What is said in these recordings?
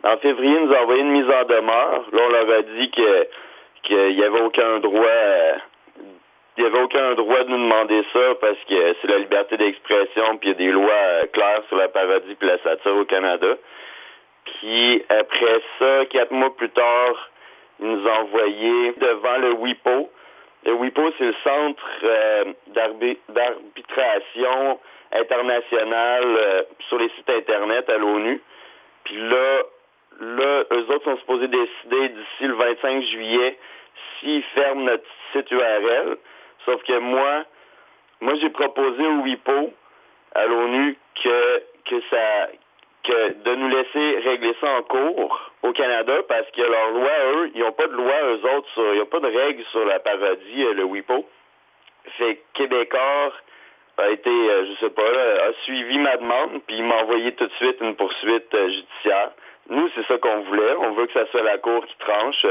En février, ils nous ont envoyé une mise en demeure. Là, on leur a dit qu'il n'y avait aucun droit. Il n'y avait aucun droit de nous demander ça parce que c'est la liberté d'expression, puis il y a des lois claires sur la parodie puis la satire au Canada. Puis après ça, 4 mois plus tard, ils nous ont envoyé devant le WIPO. Le WIPO, c'est le centre d'arbitration international sur les sites Internet à l'ONU. Puis là, eux autres sont supposés décider d'ici le 25 juillet s'ils ferment notre site URL. Sauf que moi j'ai proposé au WIPO, à l'ONU, que de nous laisser régler ça en cours au Canada parce que leur loi, eux, ils n'ont pas de loi, eux autres, il n'y a pas de règles sur la parodie, le WIPO. Fait que Québécois a été, a suivi ma demande, puis il m'a envoyé tout de suite une poursuite judiciaire. Nous, c'est ça qu'on voulait. On veut que ça soit la Cour qui tranche.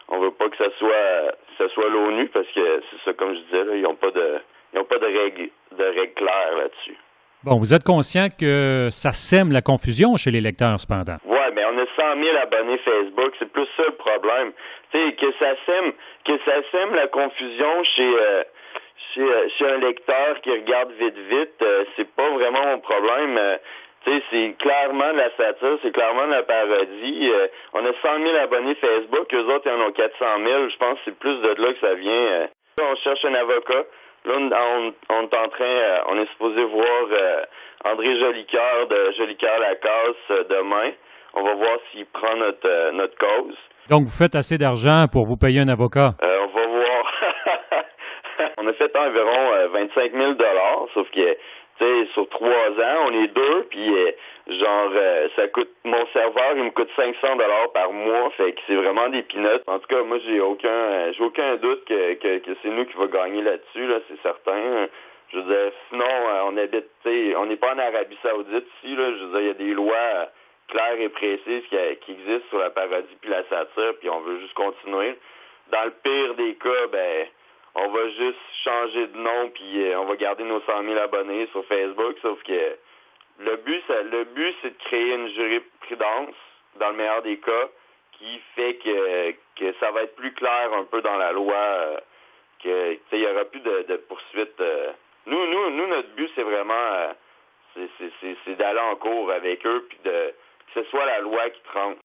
On veut pas que ça soit l'ONU, parce que c'est ça, comme je disais, là, ils n'ont pas de règles claires là-dessus. Bon, vous êtes conscient que ça sème la confusion chez les lecteurs, cependant. Ouais, mais on a 100 000 abonnés Facebook, c'est plus ça le problème. Tu sais, que ça sème la confusion chez un lecteur qui regarde vite, c'est pas vraiment mon problème. Tu sais, c'est clairement de la satire, c'est clairement de la parodie. On a 100 000 abonnés Facebook, eux autres, ils en ont 400 000. Je pense que c'est plus de là que ça vient. On cherche un avocat. Là, on est supposé voir André Jolicoeur de Jolicoeur-Lacasse demain. On va voir s'il prend notre cause. Donc, vous faites assez d'argent pour vous payer un avocat? On va voir. On a fait environ 25 000 $, sauf que, tu sais, sur 3 ans, on est deux, puis ça coûte, mon serveur, il me coûte 500 $ par mois, fait que c'est vraiment des peanuts. En tout cas, moi, j'ai aucun doute que c'est nous qui va gagner là-dessus, là, c'est certain. Je veux dire, sinon, on habite, tu sais, on n'est pas en Arabie Saoudite ici, là, je veux dire, il y a des lois claires et précises qui existent sur la parodie puis la satire, puis on veut juste continuer. Dans le pire des cas, ben, on va juste changer de nom puis on va garder nos 100 000 abonnés sur Facebook, sauf que le but c'est de créer une jurisprudence, dans le meilleur des cas, qui fait que ça va être plus clair un peu dans la loi, que il y aura plus de poursuites. Nous notre but c'est vraiment c'est d'aller en cours avec eux puis que ce soit la loi qui tranche.